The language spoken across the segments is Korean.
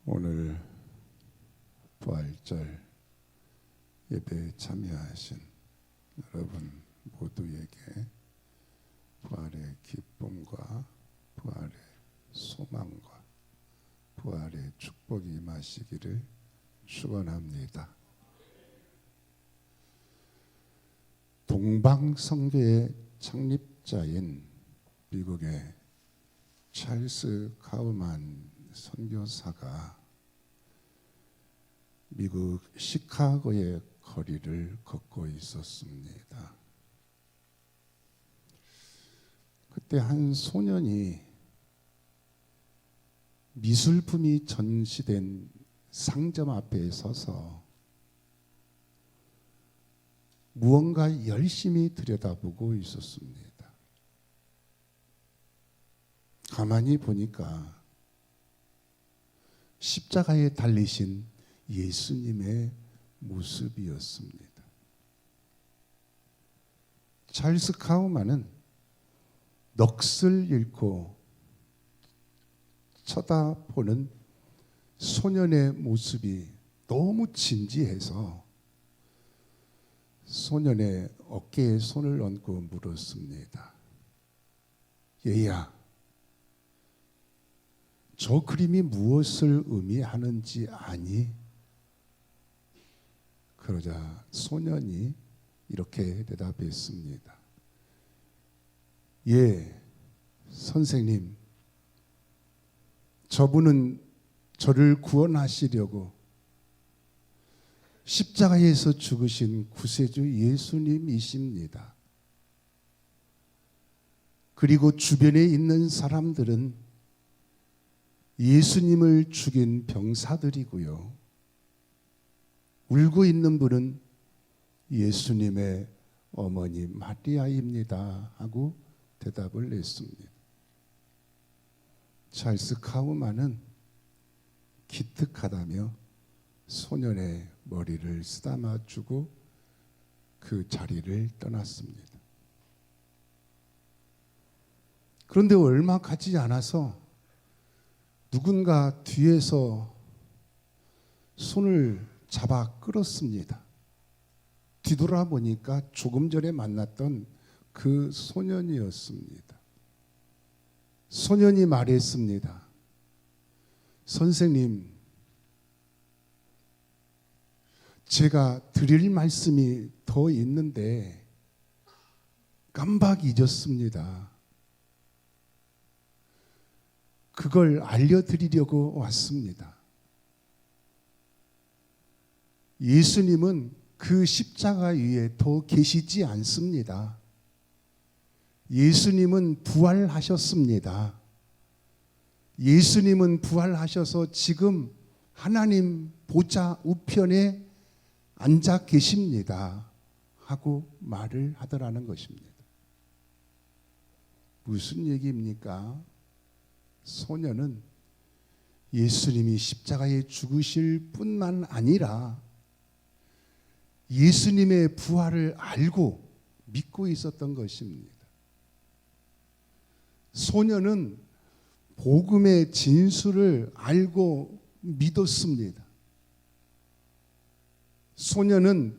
오늘 부활절 예배에 참여하신 여러분 모두에게 부활의 기쁨과 부활의 소망과 부활의 축복이 임하시기를 축원합니다. 동방선교의 창립자인 미국의 찰스 카우만 선교사가 미국 시카고의 거리를 걷고 있었습니다. 그때 한 소년이 미술품이 전시된 상점 앞에 서서 무언가 열심히 들여다보고 있었습니다. 가만히 보니까 십자가에 달리신 예수님의 모습이었습니다. 찰스 카우만은 넋을 잃고 쳐다보는 소년의 모습이 너무 진지해서 소년의 어깨에 손을 얹고 물었습니다. 얘야, 저 그림이 무엇을 의미하는지 아니? 그러자 소년이 이렇게 대답했습니다. 예, 선생님, 저분은 저를 구원하시려고 십자가에서 죽으신 구세주 예수님이십니다. 그리고 주변에 있는 사람들은 예수님을 죽인 병사들이고요. 울고 있는 분은 예수님의 어머니 마리아입니다. 하고 대답을 했습니다. 찰스 카우만은 기특하다며 소년의 머리를 쓰다마 주고 그 자리를 떠났습니다. 그런데 얼마 가지 않아서 누군가 뒤에서 손을 잡아 끌었습니다. 뒤돌아보니까 조금 전에 만났던 그 소년이었습니다. 소년이 말했습니다. 선생님, 제가 드릴 말씀이 더 있는데 깜빡 잊었습니다. 그걸 알려드리려고 왔습니다. 예수님은 그 십자가 위에 더 계시지 않습니다. 예수님은 부활하셨습니다. 예수님은 부활하셔서 지금 하나님 보좌 우편에 앉아 계십니다. 하고 말을 하더라는 것입니다. 무슨 얘기입니까? 소년은 예수님이 십자가에 죽으실 뿐만 아니라 예수님의 부활을 알고 믿고 있었던 것입니다. 소년은 복음의 진술을 알고 믿었습니다. 소년은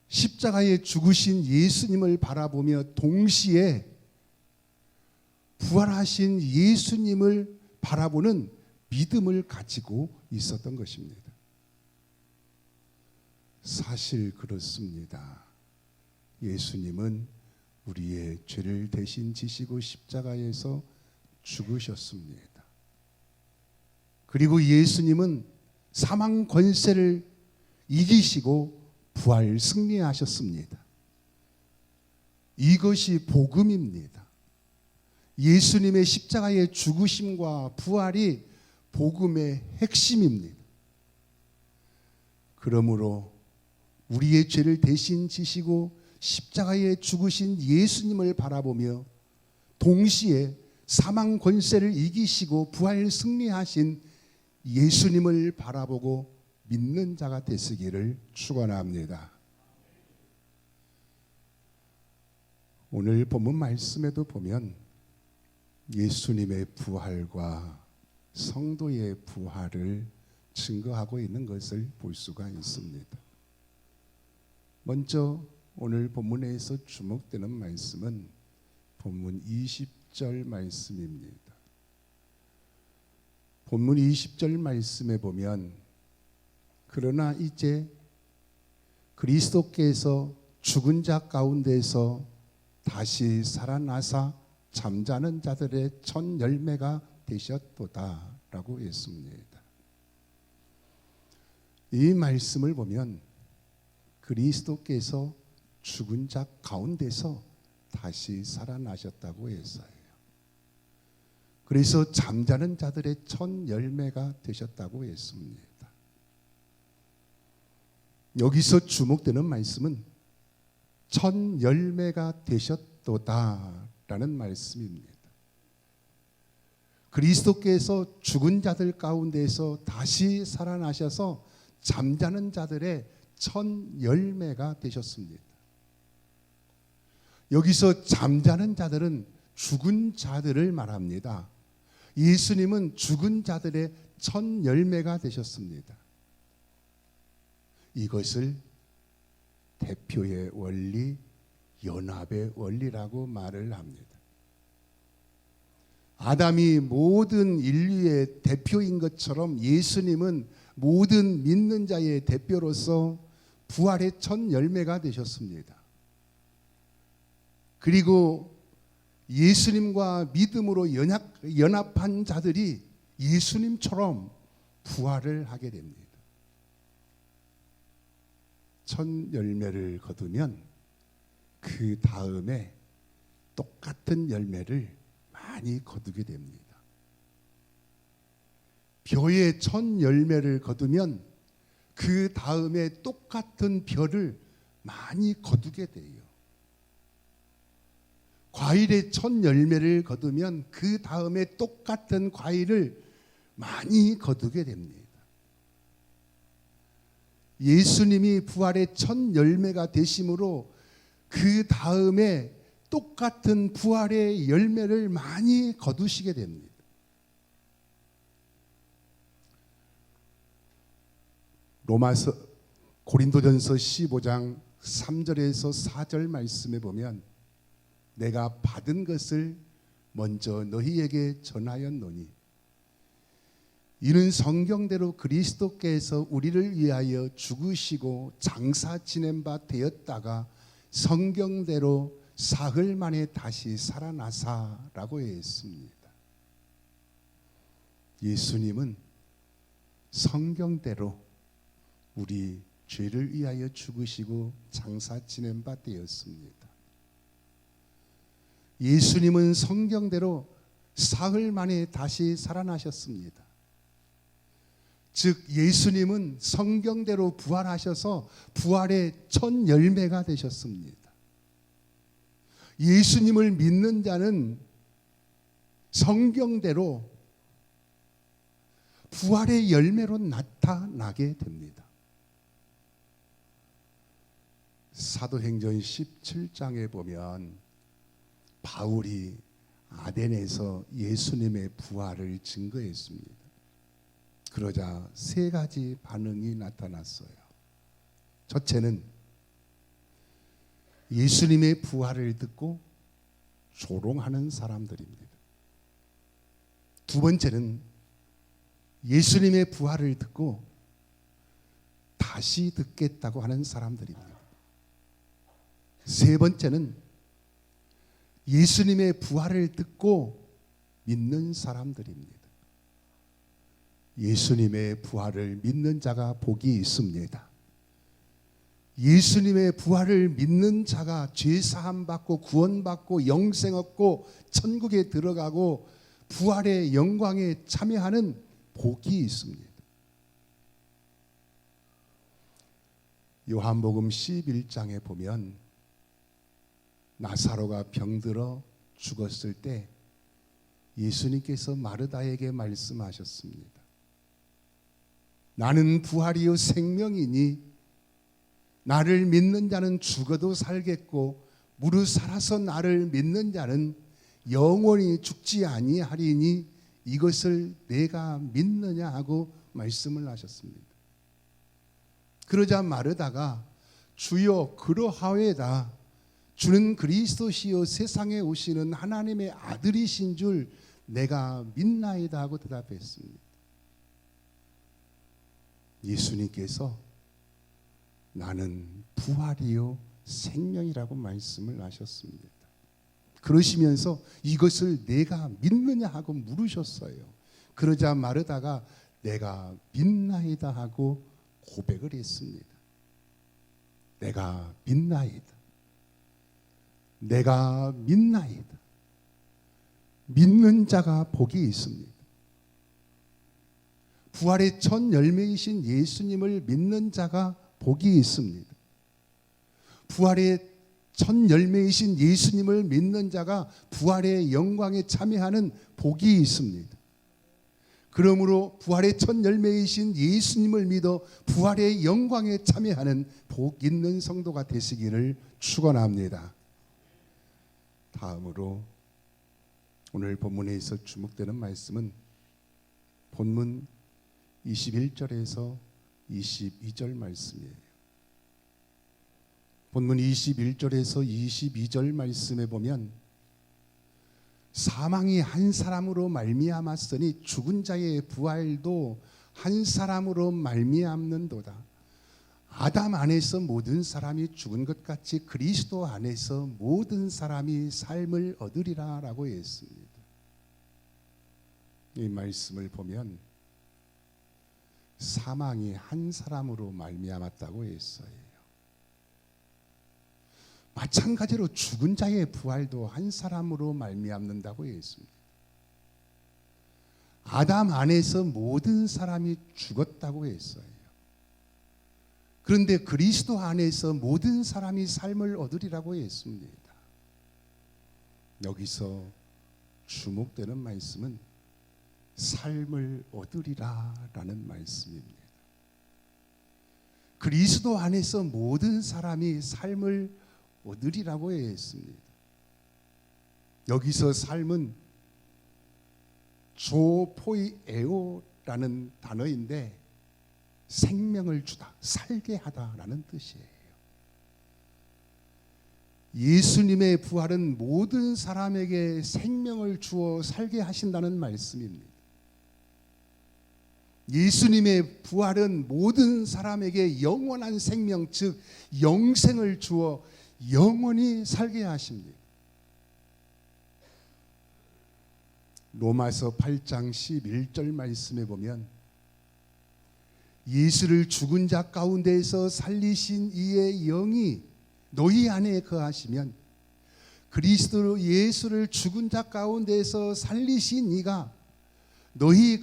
십자가에 죽으신 예수님을 바라보며 동시에 부활하신 예수님을 바라보는 믿음을 가지고 있었던 것입니다. 사실 그렇습니다. 예수님은 우리의 죄를 대신 지시고 십자가에서 죽으셨습니다. 그리고 예수님은 사망 권세를 이기시고 부활 승리하셨습니다. 이것이 복음입니다. 예수님의 십자가의 죽으심과 부활이 복음의 핵심입니다. 그러므로 우리의 죄를 대신 지시고 십자가에 죽으신 예수님을 바라보며 동시에 사망 권세를 이기시고 부활 승리하신 예수님을 바라보고 믿는 자가 되시기를 축원합니다. 오늘 본문 말씀에도 보면 예수님의 부활과 성도의 부활을 증거하고 있는 것을 볼 수가 있습니다. 먼저 오늘 본문에서 주목되는 말씀은 본문 20절 말씀입니다. 본문 20절 말씀에 보면 그러나 이제 그리스도께서 죽은 자 가운데서 다시 살아나사 잠자는 자들의 첫 열매가 되셨도다 라고 했습니다. 이 말씀을 보면 그리스도께서 죽은 자 가운데서 다시 살아나셨다고 했어요. 그래서 잠자는 자들의 첫 열매가 되셨다고 했습니다. 여기서 주목되는 말씀은 첫 열매가 되셨도다 라는 말씀입니다. 그리스도께서 죽은 자들 가운데서 다시 살아나셔서 잠자는 자들의 첫 열매가 되셨습니다. 여기서 잠자는 자들은 죽은 자들을 말합니다. 예수님은 죽은 자들의 첫 열매가 되셨습니다. 이것을 대표의 원리, 연합의 원리라고 말을 합니다. 아담이 모든 인류의 대표인 것처럼 예수님은 모든 믿는 자의 대표로서 부활의 첫 열매가 되셨습니다. 그리고 예수님과 믿음으로 연합한 자들이 예수님처럼 부활을 하게 됩니다. 첫 열매를 거두면 그 다음에 똑같은 열매를 많이 거두게 됩니다. 벼의 첫 열매를 거두면 그 다음에 똑같은 벼를 많이 거두게 돼요. 과일의 첫 열매를 거두면 그 다음에 똑같은 과일을 많이 거두게 됩니다. 예수님이 부활의 첫 열매가 되심으로 그 다음에 똑같은 부활의 열매를 많이 거두시게 됩니다. 고린도전서 15장 3절에서 4절 말씀에 보면 내가 받은 것을 먼저 너희에게 전하였노니 이는 성경대로 그리스도께서 우리를 위하여 죽으시고 장사 지낸 바 되었다가 성경대로 사흘 만에 다시 살아나사라고 했습니다. 예수님은 성경대로 우리 죄를 위하여 죽으시고 장사 지낸 바 되었습니다. 예수님은 성경대로 사흘 만에 다시 살아나셨습니다. 즉 예수님은 성경대로 부활하셔서 부활의 첫 열매가 되셨습니다. 예수님을 믿는 자는 성경대로 부활의 열매로 나타나게 됩니다. 사도행전 17장에 보면 바울이 아덴에서 예수님의 부활을 증거했습니다. 그러자 세 가지 반응이 나타났어요. 첫째는 예수님의 부활을 듣고 조롱하는 사람들입니다. 두 번째는 예수님의 부활을 듣고 다시 듣겠다고 하는 사람들입니다. 세 번째는 예수님의 부활을 듣고 믿는 사람들입니다. 예수님의 부활을 믿는 자가 복이 있습니다. 예수님의 부활을 믿는 자가 죄 사함 받고 구원 받고 영생 얻고 천국에 들어가고 부활의 영광에 참여하는 복이 있습니다. 요한복음 11장에 보면 나사로가 병들어 죽었을 때 예수님께서 마르다에게 말씀하셨습니다. 나는 부활이요 생명이니 나를 믿는 자는 죽어도 살겠고 무릇 살아서 나를 믿는 자는 영원히 죽지 아니하리니 이것을 내가 믿느냐 하고 말씀을 하셨습니다. 그러자 마르다가 주여 그러하오이다. 주는 그리스도시요 세상에 오시는 하나님의 아들이신 줄 내가 믿나이다 하고 대답했습니다. 예수님께서 나는 부활이요 생명이라고 말씀을 하셨습니다. 그러시면서 이것을 내가 믿느냐 하고 물으셨어요. 그러자 마르다가 내가 믿나이다 하고 고백을 했습니다. 내가 믿나이다. 내가 믿나이다. 믿는 자가 복이 있습니다. 부활의 첫 열매이신 예수님을 믿는 자가 복이 있습니다. 부활의 첫 열매이신 예수님을 믿는 자가 부활의 영광에 참여하는 복이 있습니다. 그러므로 부활의 첫 열매이신 예수님을 믿어 부활의 영광에 참여하는 복 있는 성도가 되시기를 축원합니다. 다음으로 오늘 본문에서 주목되는 말씀은 본문 21절에서 22절 말씀이에요. 본문 21절에서 22절 말씀에 보면 사망이 한 사람으로 말미암았으니 죽은 자의 부활도 한 사람으로 말미암는도다. 아담 안에서 모든 사람이 죽은 것 같이 그리스도 안에서 모든 사람이 삶을 얻으리라 라고 했습니다. 이 말씀을 보면 사망이 한 사람으로 말미암았다고 했어요. 마찬가지로 죽은 자의 부활도 한 사람으로 말미암는다고 했습니다. 아담 안에서 모든 사람이 죽었다고 했어요. 그런데 그리스도 안에서 모든 사람이 삶을 얻으리라고 했습니다. 여기서 주목되는 말씀은 삶을 얻으리라라는 말씀입니다. 그리스도 안에서 모든 사람이 삶을 얻으리라고 했습니다. 여기서 삶은 조포이에오라는 단어인데 생명을 주다, 살게 하다라는 뜻이에요. 예수님의 부활은 모든 사람에게 생명을 주어 살게 하신다는 말씀입니다. 예수님의 부활은 모든 사람에게 영원한 생명, 즉 영생을 주어 영원히 살게 하십니다. 로마서 8장 11절 말씀에 보면 예수를 죽은 자 가운데에서 살리신 이의 영이 너희 안에 거하시면 그리스도 예수를 죽은 자 가운데에서 살리신 이가 너희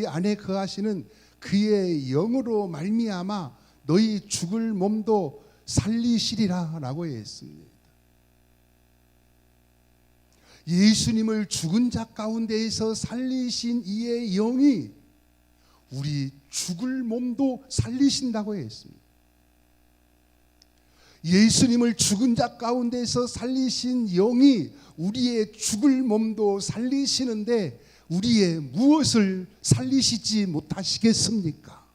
안에 거하시는 그의 영으로 말미암아 너희 죽을 몸도 살리시리라라고 했습니다. 예수님을 죽은 자 가운데에서 살리신 이의 영이 우리 죽을 몸도 살리신다고 했습니다. 예수님을 죽은 자 가운데서 살리신 영이 우리의 죽을 몸도 살리시는데 우리의 무엇을 살리시지 못하시겠습니까?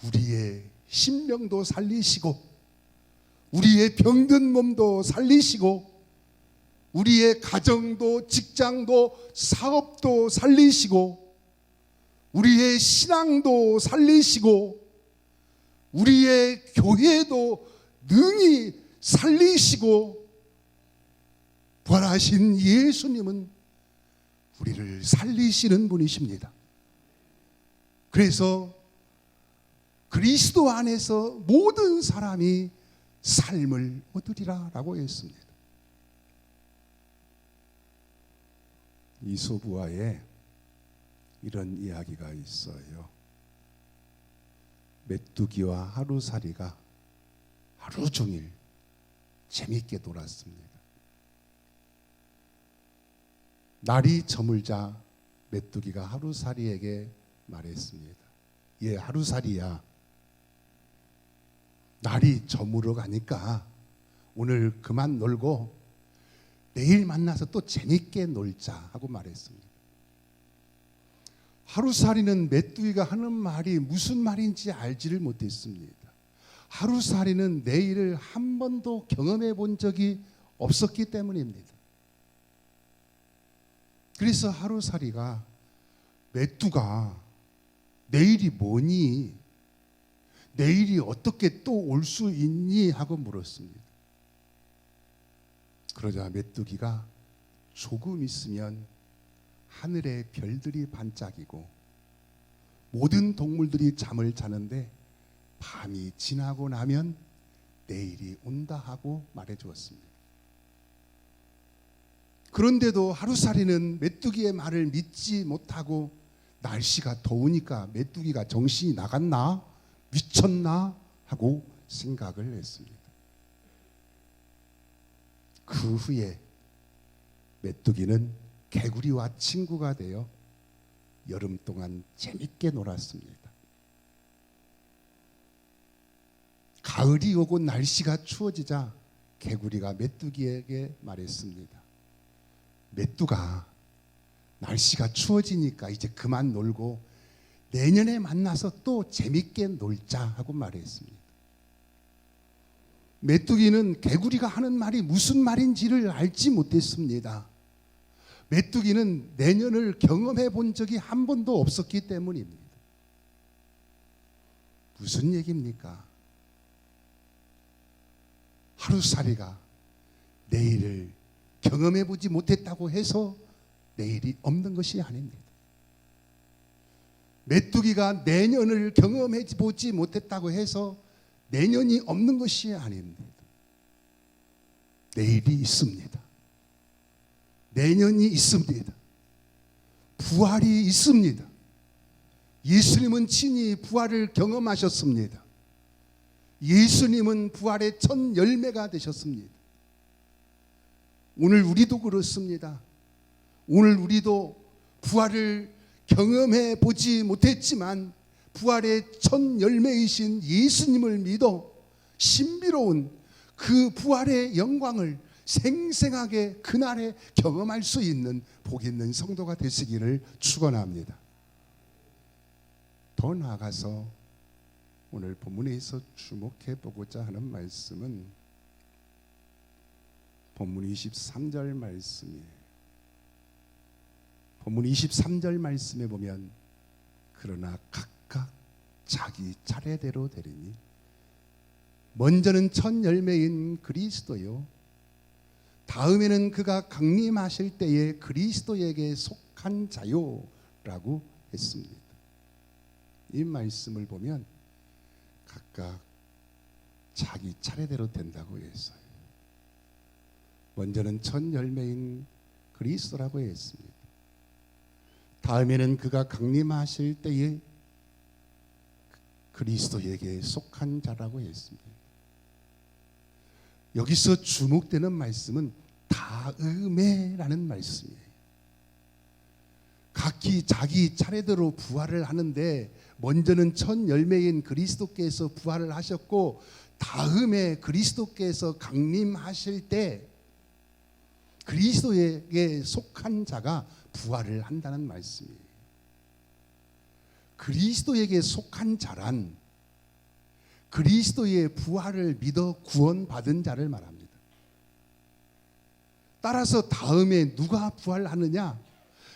우리의 심령도 살리시고 우리의 병든 몸도 살리시고 우리의 가정도 직장도 사업도 살리시고 우리의 신앙도 살리시고 우리의 교회도 능히 살리시고 부활하신 예수님은 우리를 살리시는 분이십니다. 그래서 그리스도 안에서 모든 사람이 삶을 얻으리라라고 했습니다. 이솝우화에 이런 이야기가 있어요. 메뚜기와 하루살이가 하루 종일 재밌게 놀았습니다. 날이 저물자 메뚜기가 하루살이에게 말했습니다. 예, 하루살이야. 날이 저물어 가니까 오늘 그만 놀고 내일 만나서 또 재밌게 놀자 하고 말했습니다. 하루살이는 메뚜기가 하는 말이 무슨 말인지 알지를 못했습니다. 하루살이는 내일을 한 번도 경험해 본 적이 없었기 때문입니다. 그래서 하루살이가 메뚜가 내일이 뭐니? 내일이 어떻게 또 올 수 있니? 하고 물었습니다. 그러자 메뚜기가 조금 있으면 하늘에 별들이 반짝이고 모든 동물들이 잠을 자는데 밤이 지나고 나면 내일이 온다 하고 말해 주었습니다. 그런데도 하루살이는 메뚜기의 말을 믿지 못하고 날씨가 더우니까 메뚜기가 정신이 나갔나? 미쳤나? 하고 생각을 했습니다. 그 후에 메뚜기는 개구리와 친구가 되어 여름 동안 재밌게 놀았습니다. 가을이 오고 날씨가 추워지자 개구리가 메뚜기에게 말했습니다. 메뚜가, 날씨가 추워지니까 이제 그만 놀고 내년에 만나서 또 재밌게 놀자 하고 말했습니다. 메뚜기는 개구리가 하는 말이 무슨 말인지를 알지 못했습니다. 메뚜기는 내년을 경험해 본 적이 한 번도 없었기 때문입니다. 무슨 얘기입니까? 하루살이가 내일을 경험해 보지 못했다고 해서 내일이 없는 것이 아닙니다. 메뚜기가 내년을 경험해 보지 못했다고 해서 내년이 없는 것이 아닙니다. 내일이 있습니다. 내년이 있습니다. 부활이 있습니다. 예수님은 친히 부활을 경험하셨습니다. 예수님은 부활의 첫 열매가 되셨습니다. 오늘 우리도 그렇습니다. 오늘 우리도 부활을 경험해 보지 못했지만 부활의 첫 열매이신 예수님을 믿어 신비로운 그 부활의 영광을 생생하게 그날에 경험할 수 있는 복 있는 성도가 되시기를 축원합니다. 더 나아가서 오늘 본문에서 주목해 보고자 하는 말씀은 본문 23절 말씀이에요. 본문 23절 말씀에 보면 그러나 각각 자기 차례대로 되리니 먼저는 첫 열매인 그리스도요 다음에는 그가 강림하실 때에 그리스도에게 속한 자요 라고 했습니다. 이 말씀을 보면 각각 자기 차례대로 된다고 했어요. 먼저는 첫 열매인 그리스도라고 했습니다. 다음에는 그가 강림하실 때에 그리스도에게 속한 자라고 했습니다. 여기서 주목되는 말씀은 다음에라는 말씀이에요. 각기 자기 차례대로 부활을 하는데 먼저는 첫 열매인 그리스도께서 부활을 하셨고 다음에 그리스도께서 강림하실 때 그리스도에게 속한 자가 부활을 한다는 말씀이에요. 그리스도에게 속한 자란 그리스도의 부활을 믿어 구원받은 자를 말합니다. 따라서 다음에 누가 부활하느냐?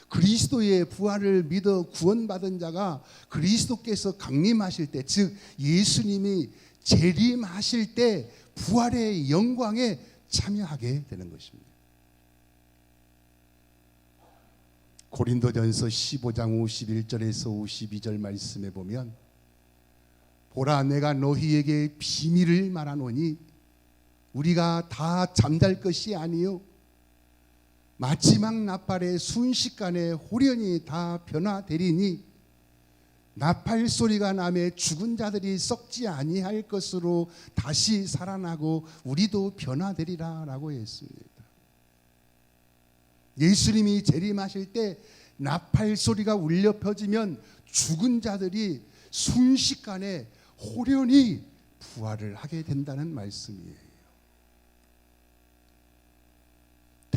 그리스도의 부활을 믿어 구원받은 자가 그리스도께서 강림하실 때, 즉 예수님이 재림하실 때 부활의 영광에 참여하게 되는 것입니다. 고린도전서 15장 51절에서 52절 말씀에 보면 보라 내가 너희에게 비밀을 말하노니 우리가 다 잠잘 것이 아니요 마지막 나팔의 순식간에 홀연히 다 변화되리니 나팔 소리가 나매 죽은 자들이 썩지 아니할 것으로 다시 살아나고 우리도 변화되리라 라고 했습니다. 예수님이 재림하실 때 나팔 소리가 울려 퍼지면 죽은 자들이 순식간에 홀연히 부활을 하게 된다는 말씀이에요.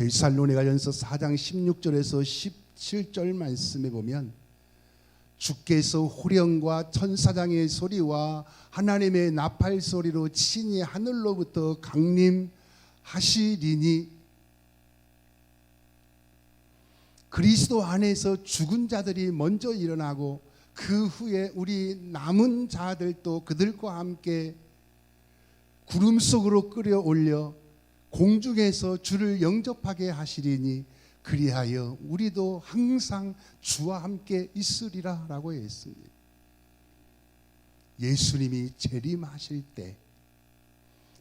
데살로니가전서 4장 16절에서 17절 말씀에 보면 주께서 호령과 천사장의 소리와 하나님의 나팔 소리로 친히 하늘로부터 강림하시리니 그리스도 안에서 죽은 자들이 먼저 일어나고 그 후에 우리 남은 자들도 그들과 함께 구름 속으로 끌어올려 공중에서 주를 영접하게 하시리니 그리하여 우리도 항상 주와 함께 있으리라 라고 했습니다. 예수님이 재림하실 때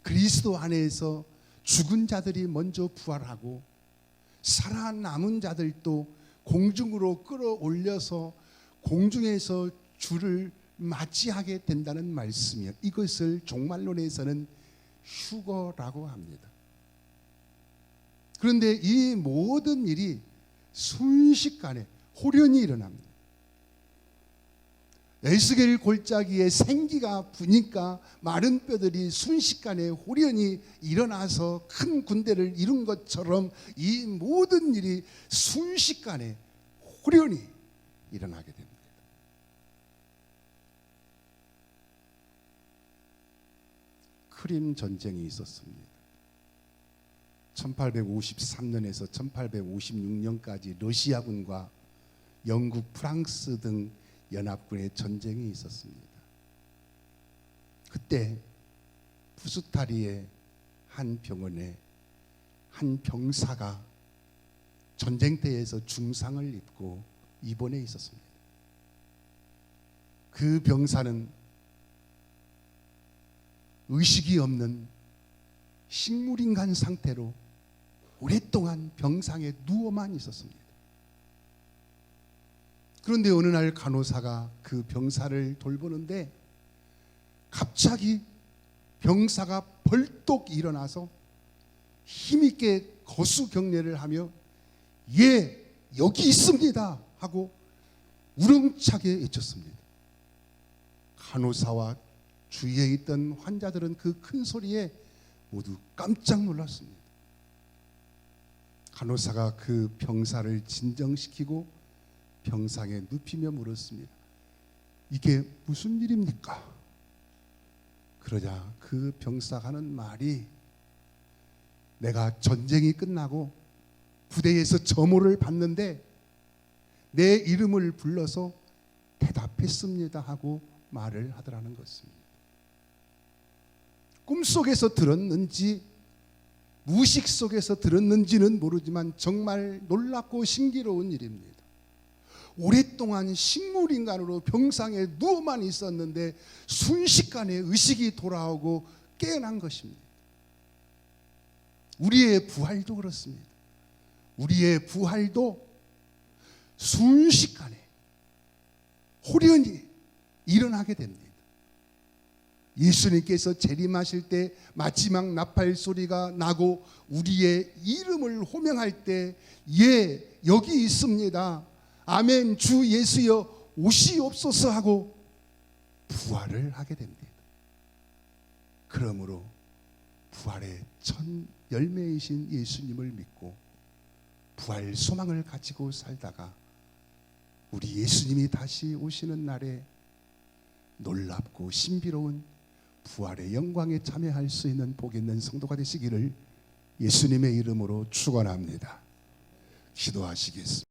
그리스도 안에서 죽은 자들이 먼저 부활하고 살아남은 자들도 공중으로 끌어올려서 공중에서 주를 맞이하게 된다는 말씀이에요. 이것을 종말론에서는 휴거라고 합니다. 그런데 이 모든 일이 순식간에 호련히 일어납니다. 에스겔 골짜기에 생기가 부니까 마른 뼈들이 순식간에 호련히 일어나서 큰 군대를 이룬 것처럼 이 모든 일이 순식간에 호련히 일어나게 됩니다. 크림 전쟁이 있었습니다. 1853년에서 1856년까지 러시아군과 영국, 프랑스 등 연합군의 전쟁이 있었습니다. 그때 푸스타리의 한 병원에 한 병사가 전쟁터에서 중상을 입고 입원해 있었습니다. 그 병사는 의식이 없는 식물인간 상태로 오랫동안 병상에 누워만 있었습니다. 그런데 어느 날 간호사가 그 병사를 돌보는데 갑자기 병사가 벌떡 일어나서 힘있게 거수경례를 하며 예, 여기 있습니다 하고 우렁차게 외쳤습니다. 간호사와 주위에 있던 환자들은 그 큰 소리에 모두 깜짝 놀랐습니다. 간호사가 그 병사를 진정시키고 병상에 눕히며 물었습니다. 이게 무슨 일입니까? 그러자 그 병사가 하는 말이 내가 전쟁이 끝나고 부대에서 점호를 받는데 내 이름을 불러서 대답했습니다 하고 말을 하더라는 것입니다. 꿈속에서 들었는지 무의식 속에서 들었는지는 모르지만 정말 놀랍고 신기로운 일입니다. 오랫동안 식물인간으로 병상에 누워만 있었는데 순식간에 의식이 돌아오고 깨어난 것입니다. 우리의 부활도 그렇습니다. 우리의 부활도 순식간에 호련히 일어나게 됩니다. 예수님께서 재림하실 때 마지막 나팔 소리가 나고 우리의 이름을 호명할 때 예, 여기 있습니다. 아멘, 주 예수여 오시옵소서 하고 부활을 하게 됩니다. 그러므로 부활의 첫 열매이신 예수님을 믿고 부활 소망을 가지고 살다가 우리 예수님이 다시 오시는 날에 놀랍고 신비로운 부활의 영광에 참여할 수 있는 복 있는 성도가 되시기를 예수님의 이름으로 축원합니다. 기도하시겠습니다.